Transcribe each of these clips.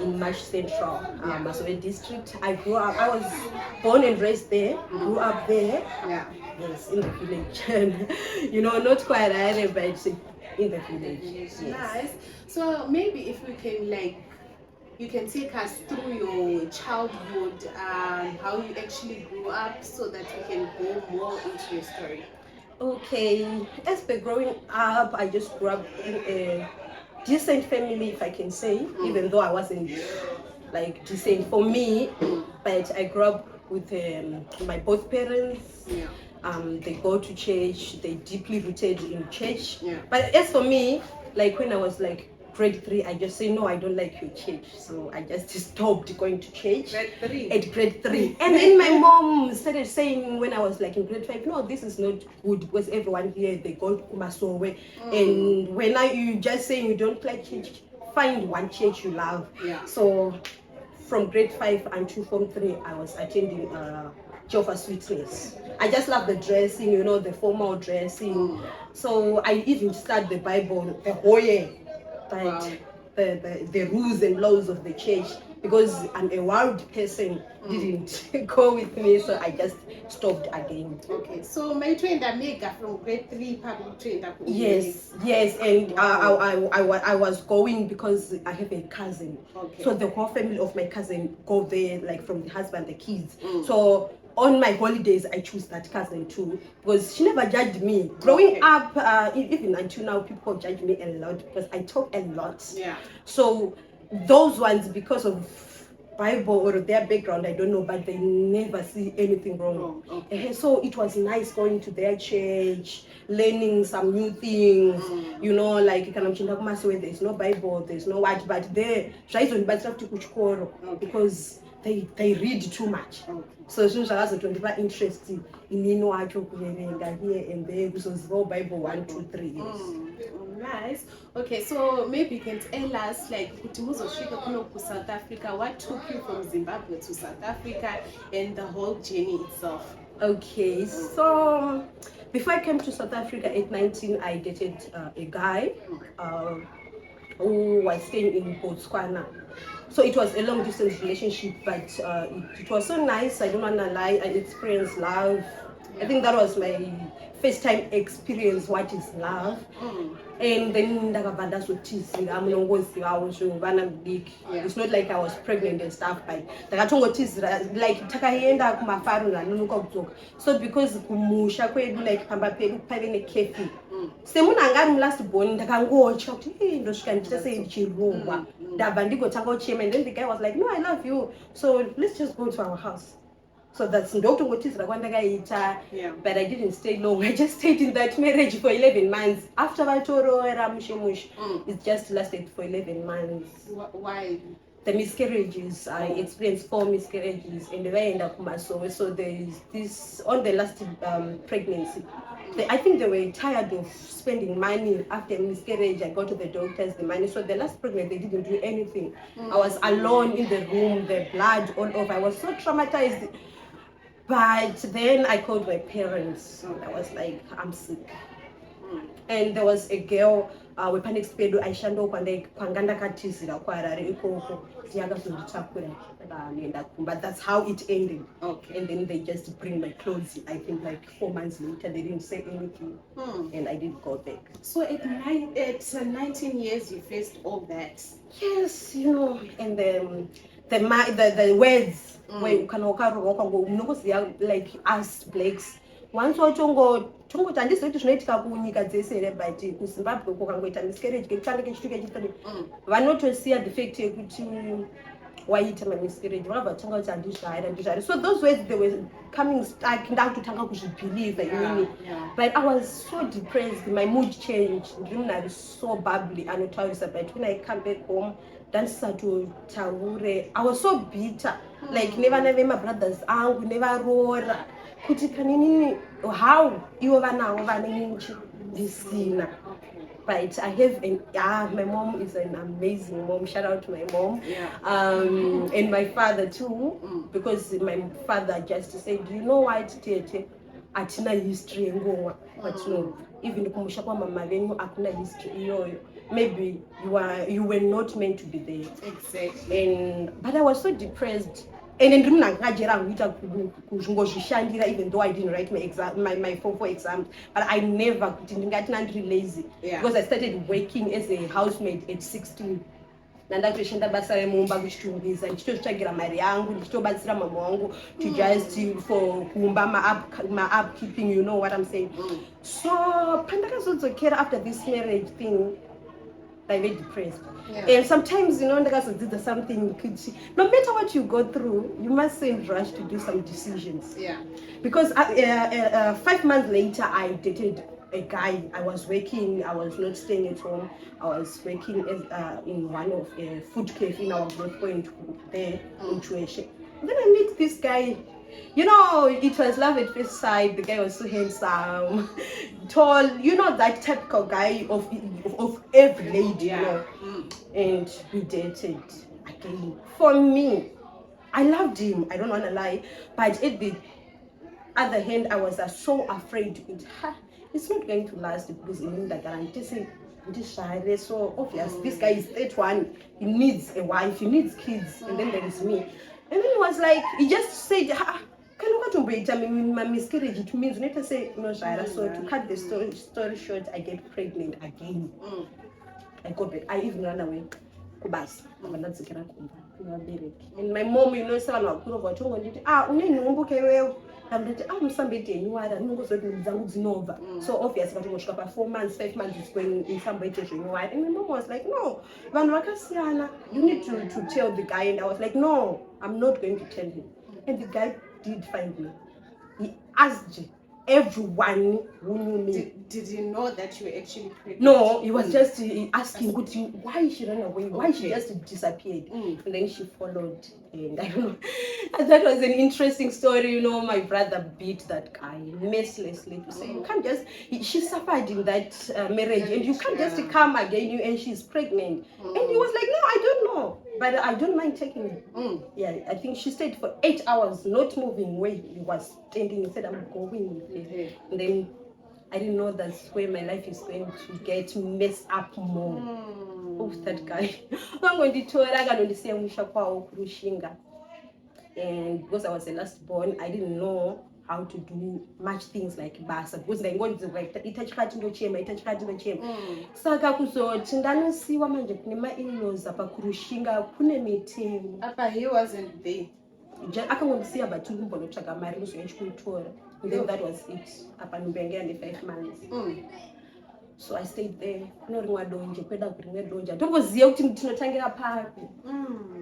in Marsh Central, Masowe district. I grew up, I was born and raised there, grew up there. Yeah. Yes, in the village. Not quite high, but in the village. Yes. Nice. So maybe if we can you can take us through your childhood and how you actually grew up so that we can go more into your story. Okay, as per growing up, I just grew up in a decent family, if I can say, even though I wasn't like decent for me, but I grew up with my both parents. Yeah. They go to church, they deeply rooted in church. Yeah. But as for me, like when I was like grade 3, I just say no, I don't like your church, so I just stopped going to church. Grade 3. At grade 3, and then my mom started saying when I was like in grade 5, no, this is not good because everyone here they go to Masowe, and when you just saying you don't like church, find one church you love. Yeah. So from grade 5 until form 3, I was attending Jehovah's Witness. I just love the dressing, the formal dressing. So I even studied the Bible the whole year. But wow. the rules and laws of the church, because I'm a wild person, didn't go with me, so I just stopped again. Okay, so my trained Mega from grade 3 public trained. Yes, and wow. I was going because I have a cousin. Okay. So the whole family of my cousin go there, like from the husband, the kids. So on my holidays, I choose that cousin too, because she never judged me. Growing up, even until now, people judge me a lot because I talk a lot. Yeah. So those ones, because of Bible or their background, I don't know, but they never see anything wrong. Okay. So it was nice going to their church, learning some new things. Like there's no Bible, there's no what, but there, because they read too much. So since I was interested in here and there, because Bible 1, 2, 3 years. Nice. Okay, so maybe you can tell us South Africa, what took you from Zimbabwe to South Africa and the whole journey itself? Okay, so before I came to South Africa at 19, I dated a guy who was staying in Botswana. So it was a long distance relationship, but it was so nice. I don't want to lie. I experienced love. I think that was my first time experience what is love. And then it's not like I was pregnant and stuff, but like so because like kefi semunhu anga ari mulast born ndakangocha kuti ndosvika ndichasei ndichirongwa ndabva ndigotanga uchema, and then the guy was like, no, I love you, so let's just go to our house. So that's ndokutongotizira kwandakaita, but I didn't stay long. I just stayed in that marriage for 11 months. After vatorora mushe it just lasted for 11 months. Why? The miscarriages. I experienced 4 miscarriages, and they ended up Masowe. So there is this on the last pregnancy. I think they were tired of spending money after miscarriage. I got to the doctors, the money. So the last pregnancy, they didn't do anything. I was alone in the room, the blood all over. I was so traumatized. But then I called my parents. I was like, I'm sick. And there was a girl with panic speed. I shando kwanganda katizira kwarare ikoko yakazonditakura but that's how it ended. Okay. And then they just bring my clothes. I think like 4 months later they didn't say anything, and I didn't go back. So at 19 years you faced all that. Yes, and the words where you can like us blacks. Once tongoti handisi kuti zvinoitika kunyika dzese here, but kuZimbabwe kukangoita miscarriage kekutanga kechituke chitani vanotosiya defect yekuti waita mamiscarriage vakabva tanga kuti handizvari. So those words, they were coming stuck, ndakutotanga kuzvibhelieve inini. But I was so depressed, my mood changed, ndiri munhu so bubbly anotaurisa, but when I come back home ndandisatotaure, I was so bitter, like nevana vemabrothers angu nevarora kuti kanini how ivo vanavo vane ndisina. But I have my mom is an amazing mom. Shout out to my mom. And my father too, because my father just said, you know what, Tete, atina history ngoma, but no, even kumusha kwa mama venyu akuna history iyoyo. maybe you were not meant to be there. Exactly. But I was so depressed. And then even though I didn't write my form 4 exams, but I never didn't lazy because I started working as a housemaid at 16. Ndatoshanda basa remumba kuchitungisa ndichitotsvagira mari yangu ndichitobatsira mama wangu to just for kuumba ma-upkeeping, you know what I'm saying. So pandakazodzokera after this marriage thing, I very depressed. And sometimes, you know, ndakazodzidza something, no matter what you go through, you mustn't rush to do some decisions. Because 5 months later, I dated a guy. I was working, I was not staying at home. I was working as, in one of a food cafe. I was not going there in Chueshe. Then I meet this guy. You know, it was love at first sight. The guy was so handsome, tall, you know, that typical guy of every lady, you know. And we dated again. For me, I loved him, I don't want to lie, but at the other hand, I was so afraid. It's not going to last because in the guarantee, so obvious. This guy is 31, he needs a wife, he needs kids, and then there is me. And then he was like, he just said, can you go to wait? I mean, my miscarriage, it means you need to say, no, Shaira. So to cut the story short, I get pregnant again. I go back. I even ran away. And my mom, you know, said, so obviously, 4 months, 5 months is going in some way to renew. And my mom was like, no, you need to tell the guy. And I was like, no, I'm not going to tell him. And the guy did find me. He asked everyone who knew me. Did you know that you were actually pregnant? No, he was just asking why she ran away, why she just disappeared. And then she followed. And I don't know. And that was an interesting story. You know, my brother beat that guy mercilessly to say, you can't just, she suffered in that marriage, and you can't just come again, and she's pregnant. And he was like, no, I don't know, but I don't mind taking it. Yeah, I think she stayed for 8 hours, not moving where he was standing. He said, I'm going. And then I didn't know that's where my life is going to get messed up more. Who's that guy? I'm going to tell and because I was the last born, I didn't know how to do much things like basa because I wanted to write itachikati ndochema saka kuzoti ndanosiwa manje kune ma-in-laws apa kurushinga kune meeting apa he wasn't there akangondisiya but kumbonotsvaga mari kuzoenda kuitora. And then that was it. Apa ndibengera ne 5 months. So I stayed there. Kuno rimwe donje kweda kurimwe donje. Ndokuziya kuti tinotangira papi.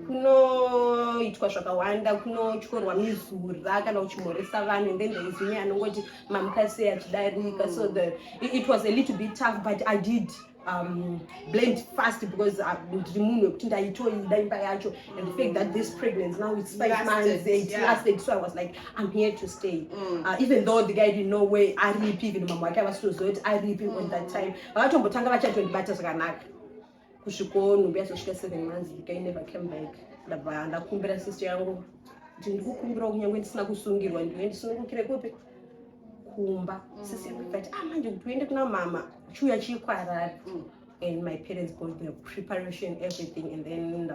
Kunoitwa zvakawanda, kunotyorwa mizura kana uchimhoresa vanhu, and then there is me anongoti mamukasi achidarika. So it was a little bit tough, but I did blend fast because and the fact that this pregnancy now it's 5 months, it lasted. So I was like, I'm here to stay. Even though the guy didn't know where I REP, even mama wake was so good, I REP on that time. But kusviko nhumbi yazosvika 7 months, the guy never came back. Ndakumbira sister yangu kuti ndikukumbira kunyangwe ndisina kusungirwa ndiwe ndisunungukire kupi kumba. Sisi but manje kuti uende kuna mama chuya chikwarara. And my parents got the preparation, everything, and then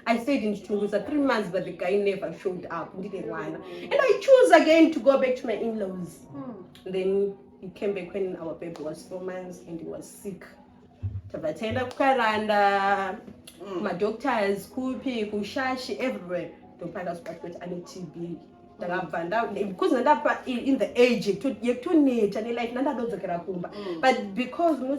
I stayed in Chitungusa 3 months, but the guy never showed up. And I chose again to go back to my in-laws. Then he came back when our baby was 4 months and he was sick. Tavatenda kukaranda, my doctors, kupi, kushashi, everywhere. The doctors were I need TB. Because in the age you to need and like but because but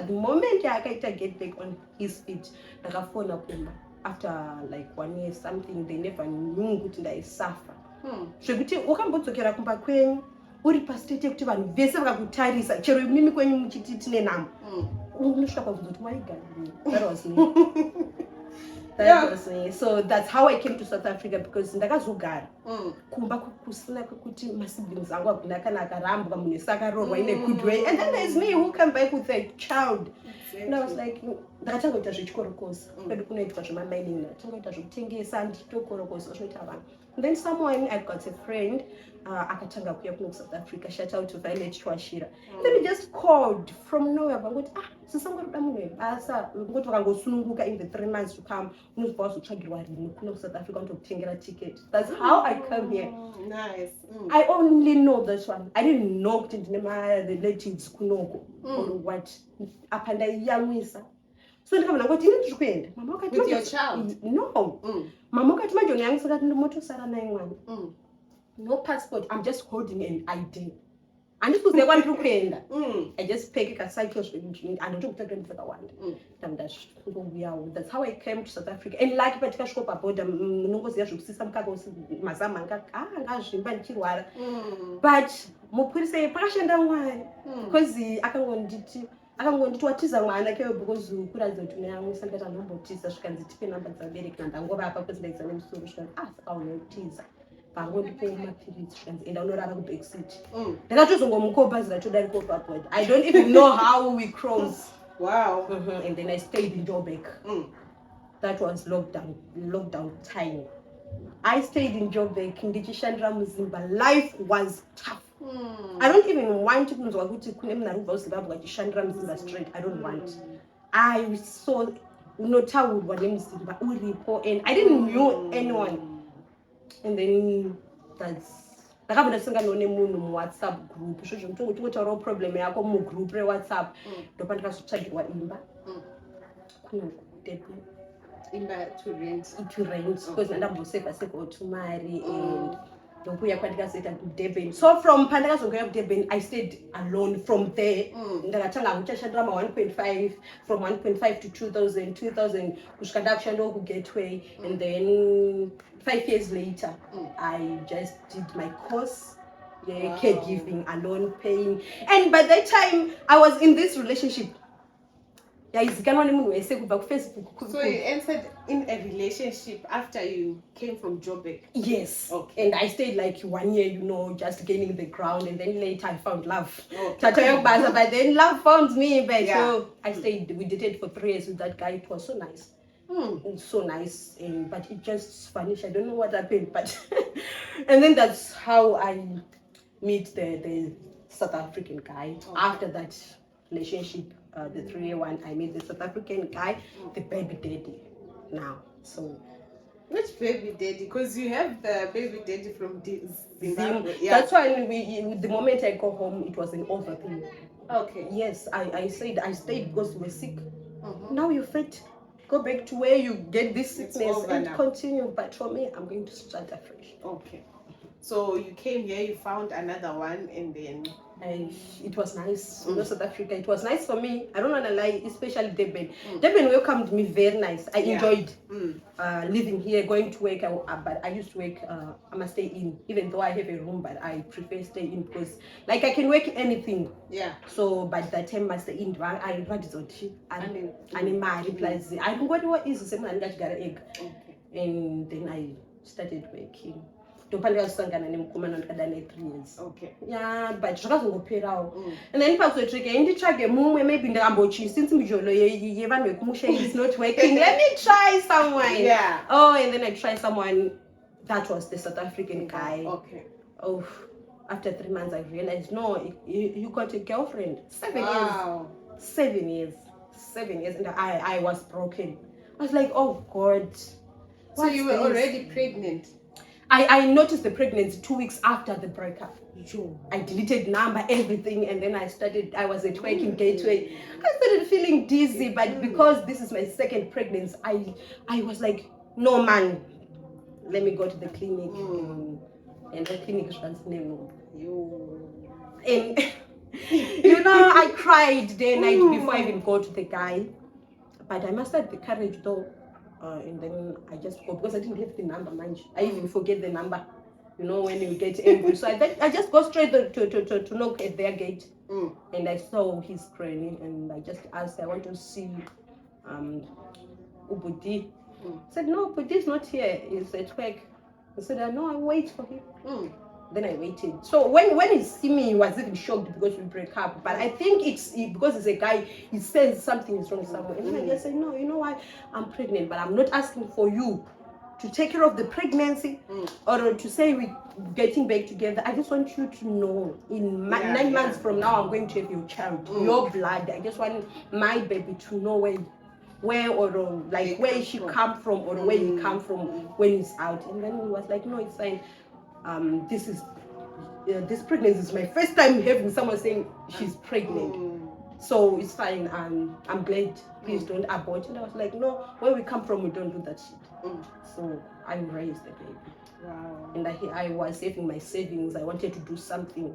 the moment I get back on his feet after like 1 year something, they never knew that I suffer. So wakambodzokera kumba kwenyu uri pastate yekuti vanhu vese vakakutarisa chero mimi kwenyu muchiti tine namo unosvika kuzoti waigarira. That was me. That was me. So that's how I came to South Africa, because ndakazogara kumba kusina kwekuti masiblings angu akuna kana akarambwa munhu sakarorwa in a good way, and then there's me who come back with a child. And I was like, ndakatangoita zvechikorokosa kwedu kunoitwa zvemamining, ndatangoita zvekutengesa nditokorokosa zvinoita vanhu. And then someone, I got a friend, akatanga kuya kuno South Africa, shout out to Violet Twashira. Then he just called from nowhere, vakangoti sisangoruda munhu webasa, ngoti vakangosununguka in the 3 months to come, unozwa wazotsvagirwa rini kuno South Africa unotokutengera ticket. That's how I come here. Nice. I only know this one. I didn't know kuti ndine ma-relatives kunoko or what. Apa ndaiyamwisa. So ndikabva ngoti ini ndiri kuenda. Mama wakati with your child? No. Mama wakati manje unyangusa kuti ndimotosara naye mwana. No passport. I'm just holding an ID. Andikuziva kwandiri kuenda. I just peke kacycle andotokutaka ndakawanda. Ndamudazvongobuyawo. That's how I came to South Africa. And like patikasvika paborder munongoziva zvekusisa mukaka mazama ngazvimba ndichirwara. But mupurisa pakashanda Mwari. Because akangonditi watiza mwana kewe because kuratidza kuti uneyamwisa ndikati andombotiza zvikanzi tipe namba dzabereki ndangorapa because ndaidza nemusoro zvikanzi saka unotiza. Vangondipo mapiritsi zvikanzi enda unorara kubackseat. Ndakatozongomukopa zikatodariko paboard. I don't even know how we crossed. Wow. And then I stayed in Joburg. That was lockdown time. I stayed in Joburg. Ndichishandira muzimba. Life was tough. I don't even want to kunzwa kuti kune munhu ari kubva kuZimbabwe achishandira muzimba straight. I don't want. I saw unotaurwa nemuzimba uripo, and I didn't know anyone. And then that's ndakabva ndasanganawo nemunhu muWhatsApp group izvo mutongotaurawo problem yako mugroup reWhatsApp, ndopa ndikazotsvagirwa imba kuno imba to rent because ndambosevha tumari and ndokuya kwandikazoita kuDurban. So from pandakazokuya kuDurban I stayed alone from there. Ndakatanga kuchashandira ma 1.5 from 1.5 to 2000 kusvika ndakushandawo kuGateway, and then 5 years later I just did my course, caregiving alone, paying. And by that time I was in this relationship. So you entered in a relationship after you came from Joburg? Yes. Okay. And I stayed like 1 year, just gaining the ground, and then later I found love. Okay. But then love found me. But so I stayed, we dated for 3 years with that guy. It was so nice. So nice. But it just vanished. I don't know what happened. But and then that's how I meet the South African guy. After that relationship, the 3-year one, I met the South African guy, the baby daddy now. So which baby daddy? Because you have the baby daddy from Zimbabwe. That's why the moment I go home, it was an over thing. Okay. Yes, I said I stayed because we were sick. Now you're fit. Go back to where you get this sickness and continue. But for me, I'm going to start afresh. Okay. So you came here, you found another one, and then it was nice. South Africa, it was nice for me. I don't want to lie, especially Durban. Durban welcomed me very nice. I enjoyed living here, going to work. But I used to work. I must stay in, even though I have a room. But I prefer stay in because, like, I can work anything. Yeah. So, but that time I stay in. I read it. And my replies. I don't know what is the same. I got an egg. And then I started working. Ndopandikazosangana nemukomana ndikadane 3 years. Okay. Yeah, but zvakazongoperawo. And then pakuzotsvika nditsvage mumwe, maybe ndakambochi since mijolo yevanhu vekumusha is not working. Let me try someone. Yeah. Oh, and then I tried someone. That was the South African guy. Okay. Oh, after 3 months I realized, no, you got a girlfriend. 7 Wow. years. 7 years. 7 years. And I was broken. I was like, oh God. So you were already pregnant? I noticed the pregnancy 2 weeks after the breakup. I deleted number, everything, and then I was at work in Gateway. I started feeling dizzy, but because this is my second pregnancy, I was like, no man, let me go to the clinic. And the clinic was transnatal. And I cried day and night before I even go to the guy. But I mustered the courage though. And then I just go because I didn't have the number, mind. I even forget the number, when you get angry. So I just go straight to knock at their gate. And I saw his granny, and I just asked, I want to see Ubudi. I said, no, but he's not here. He's at work. I said, no, I'll wait for him. Then I waited. So when he see me, he was even shocked because we break up. But I think because he's a guy, he says something is wrong somewhere. And then I just said, no, you know what? I'm pregnant, but I'm not asking for you to take care of the pregnancy or to say we're getting back together. I just want you to know in 9 months from now, I'm going to have your child, your blood. I just want my baby to know where or like where she come from or where he come from when he's out. And then he was like, no, it's fine. This pregnancy is my first time having someone saying she's pregnant. So it's fine. I'm glad. Please don't abort. And I was like, no, where we come from, we don't do that shit. So I raised the baby. Wow. And I was saving my savings. I wanted to do something.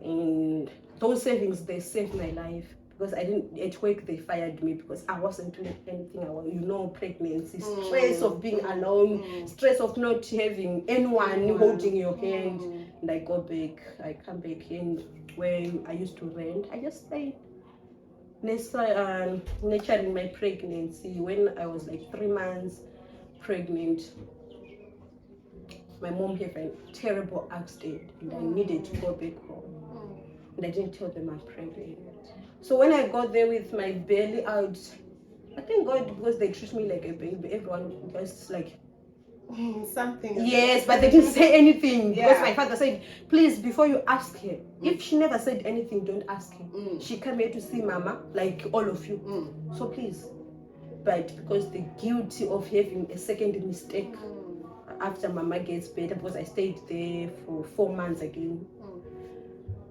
And those savings, they saved my life. Because I didn't, at work they fired me because I wasn't doing anything. Pregnancy, stress of being alone, stress of not having anyone holding your hand. And I come back in where I used to rent. I just stayed nurturing my pregnancy. When I was like 3 months pregnant, my mom had a terrible accident and I needed to go back home. And I didn't tell them I'm pregnant. So when I got there with my belly out, I thank God because they treat me like a baby. Everyone just like something. Yes, but they didn't say anything because my father said, please, before you ask her, if she never said anything, don't ask her. She came here to see Mama, like all of you. So please. But because the guilty of having a second mistake after Mama gets better, because I stayed there for 4 months again.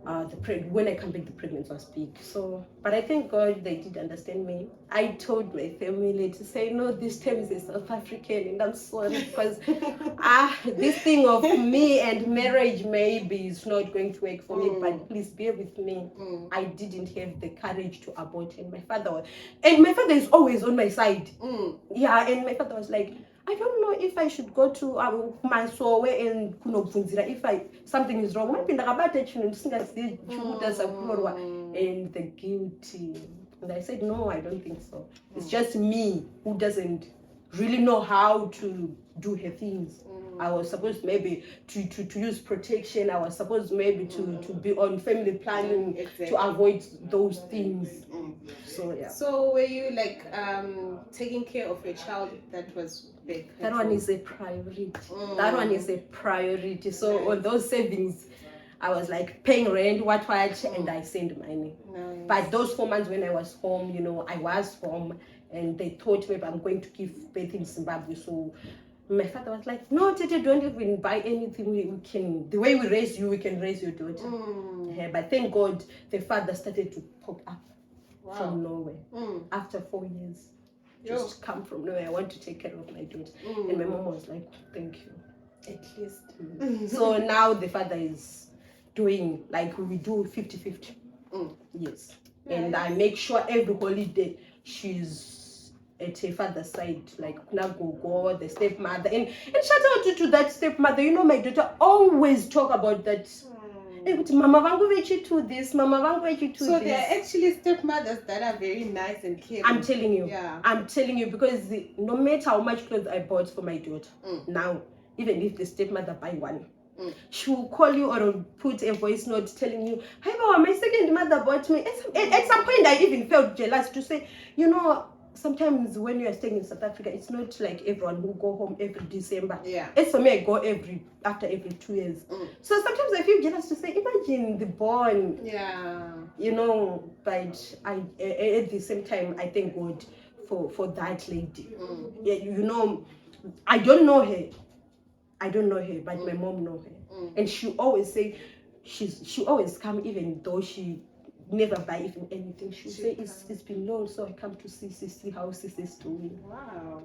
When I come back, the pregnancy was big. So, but I thank God they did understand me. I told my family to say, no, this time is a South African, and I'm sorry because this thing of me and marriage maybe is not going to work for me. But please bear with me. I didn't have the courage to abort, and my father is always on my side. Yeah, and my father was like, I don't know if I should go to Masowe and Kunobvunzira if something is wrong. And the guilty. And I said, no, I don't think so. It's just me who doesn't really know how to do her things. I was supposed maybe to use protection. I was supposed maybe to be on family planning to avoid those things. So yeah. So were you like taking care of your child that was big? That one is a priority. That one is a priority. So on those savings, I was like paying rent, and I sent money. Nice. But those 4 months when I was home, I was home, and they thought maybe I'm going to give birth in Zimbabwe. So my father was like, no, Tete, don't even buy anything. We can, the way we raise you, we can raise your daughter. Yeah, but thank God the father started to pop up from nowhere after 4 years. Just come from nowhere. I want to take care of my daughter. And my mom was like, thank you. At least. So now the father is doing, like we do 50-50. Yes. And I make sure every holiday she's at her father's side, like Nagogo, the stepmother. And shout out to that stepmother. My daughter always talk about that. Mama vangu vechitu this, Mama vangu vechitu this. So there are actually stepmothers that are very nice and caring. I'm telling you. Yeah. I'm telling you because no matter how much clothes I bought for my daughter, now, even if the stepmother buy one, she will call you or put a voice note telling you, hey Mama, my second mother bought me. At some point I even felt jealous to say, sometimes when you are staying in South Africa, it's not like everyone who go home every December. Yeah. As for me, I go after every 2 years. So sometimes I feel jealous to say, imagine the bond. Yeah. But at the same time, I thank God for that lady. Yeah, I don't know her. But my mom know her. And she always say, she always come even though she never buy even anything. She say it's been long, so I come to see how sis is doing. Wow.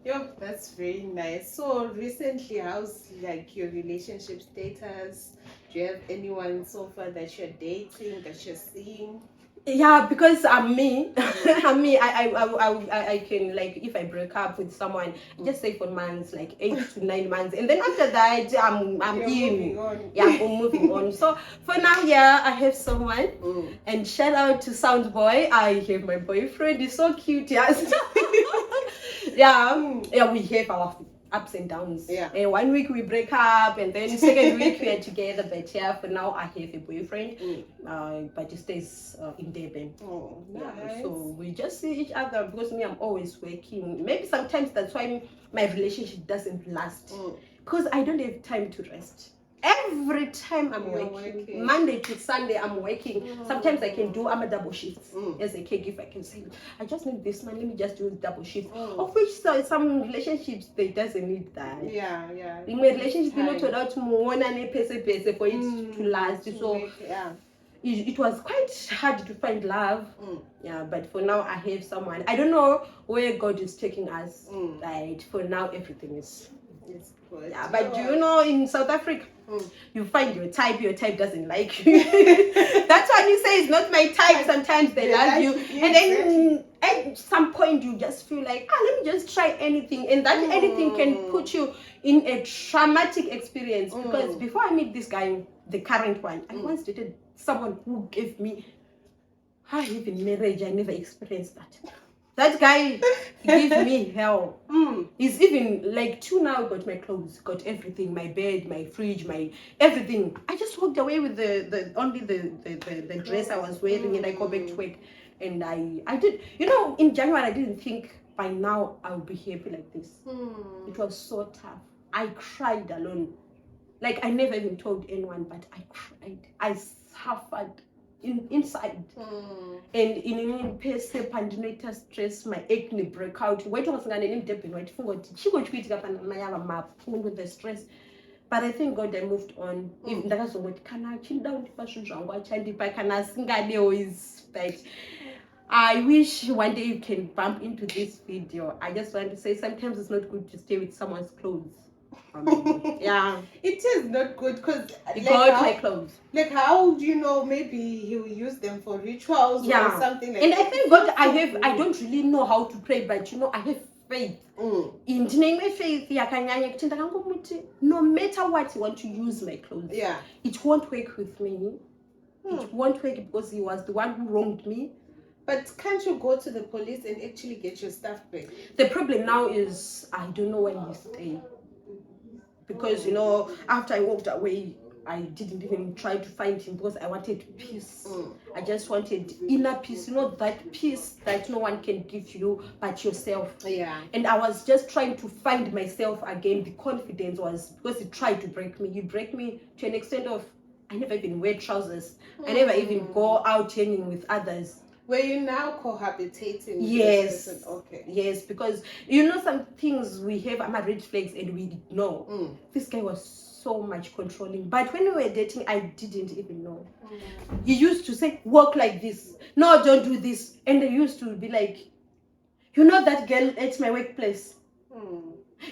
Yo, that's very nice. So recently, how's like your relationship status? Do you have anyone so far that you're dating, that you're seeing? Yeah, because I'm me. I'm me. I can, like, if I break up with someone, just say for months, like 8 to 9 months, and then after that, I'm moving on. Yeah, I'm moving on. So for now, yeah, I have someone, and shout out to Sound Boy. I have my boyfriend. He's so cute. Yes. Yeah, we have our ups and downs. Yeah. 1 week we break up, and then second week we are together. But yeah, for now I have a boyfriend, but he stays in Durban. Oh, nice. Yeah, so we just see each other because me, I'm always working. Maybe sometimes that's why my relationship doesn't last, because I don't have time to rest. Every time I'm working, Monday to Sunday I'm working. Sometimes I can do I'm a double shifts as a caregiver. I can say I just need this man. Let me just do double shifts. Of which some relationships they doesn't need that. Yeah. In my relationship, you're not allowed to more than a pace for it to last. So it was quite hard to find love. Yeah, but for now I have someone. I don't know where God is taking us. Right, for now everything is. It's good. Yeah, but do you know in South Africa, you find your type doesn't like you. That's why you say it's not my type. Sometimes they love you, and then at some point you just feel like, let me just try anything, and that anything can put you in a traumatic experience. Because before I meet this guy, the current one, I once dated someone who gave me, even marriage, I never experienced that. That guy gave me hell. He's even like till now got my clothes, got everything, my bed, my fridge, my everything. I just walked away with the only the dress I was wearing, and I go back to work. And I did, in January I didn't think by now I would be happy like this. It was so tough. I cried alone. Like I never even told anyone, but I cried. I suffered inside. And in pandinator stress, my acne break out. Wait, was going with the stress. But I thank God I moved on. Even that was what can I chill down but I wish one day you can bump into this video. I just want to say sometimes it's not good to stay with someone's clothes. Yeah, it is not good because you got my clothes. Like, how do you know? Maybe he will use them for rituals or something like and that. I thank God I don't really know how to pray, but I have faith. In the name of faith, no matter what you want to use my clothes, it won't work with me. It won't work because he was the one who wronged me. But can't you go to the police and actually get your stuff back? The problem now is I don't know where he stays. Because after I walked away, I didn't even try to find him because I wanted peace. I just wanted inner peace, that peace that no one can give you but yourself. And I was just trying to find myself again. The confidence was because he tried to break me. He broke me to an extent of I never even wear trousers. I never even go out hanging with others. Were you now cohabitating? Yes. Okay. Yes, because some things we have red flags and we know. This guy was so much controlling. But when we were dating, I didn't even know. He used to say, walk like this. No, don't do this. And I used to be like, that girl at my workplace.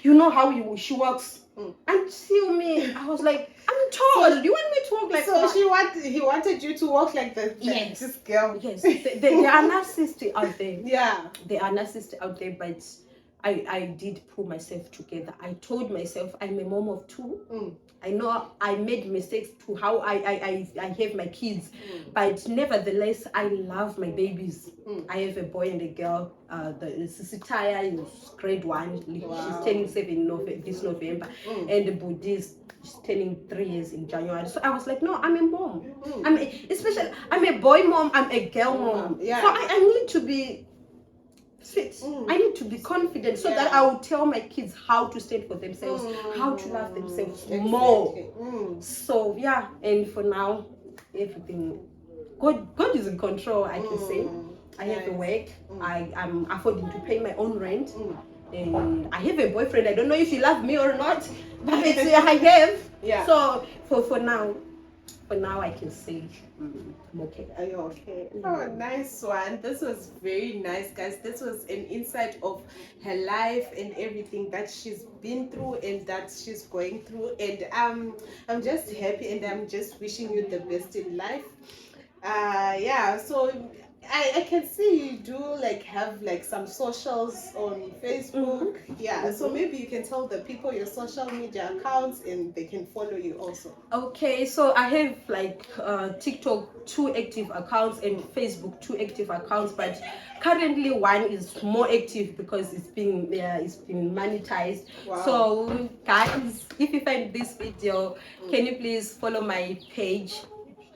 You know how she walks. Until me, I was like, I'm tall. Do you want me to walk like that? So he wanted you to walk like this girl. Yes. There are narcissists out there. Yeah. There are narcissists out there, but I did pull myself together. I told myself I'm a mom of two. I know I made mistakes to how I have my kids, but nevertheless, I love my babies. I have a boy and a girl. The Sisitaya is grade 1. She's turning 7 this November, and the Buddhist is turning 3 years in January. So I was like, no, I'm a mom. I'm a boy mom. I'm a girl mom. So I need to be fit. I need to be confident so that I will tell my kids how to stand for themselves, how to love themselves more. So and for now, everything God is in control. I can say I have a work. I am affording to pay my own rent, and I have a boyfriend. I don't know if he loves me or not, but I have. So for now I can say I'm okay. Are you okay? Oh, nice one. This was very nice, guys. This was an insight of her life and everything that she's been through and that she's going through. And I'm just happy and I'm just wishing you the best in life. So I can see you do like have like some socials on Facebook. Yeah, so maybe you can tell the people your social media accounts and they can follow you also. Okay, so I have like TikTok 2 active accounts and Facebook 2 active accounts, but currently one is more active because it's been monetized. Wow. So guys, if you find this video, can you please follow my page,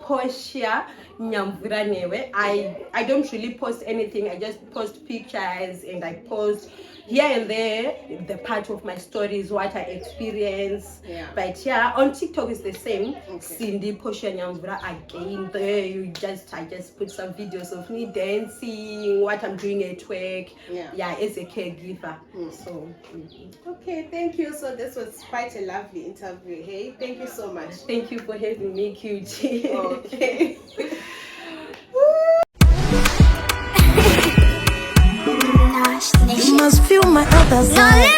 Portia Nyamvura. I don't really post anything. I just post pictures and I post here and there the part of my stories, what I experience. Yeah. But yeah, on TikTok is the same. Okay. Cindy Portia Nyamvura again. There I just put some videos of me dancing, what I'm doing at work. Yeah. As a caregiver. So Okay, thank you. So this was quite a lovely interview. Hey, thank you so much. thank you for having me, Cutie. Okay. You must feel my other side.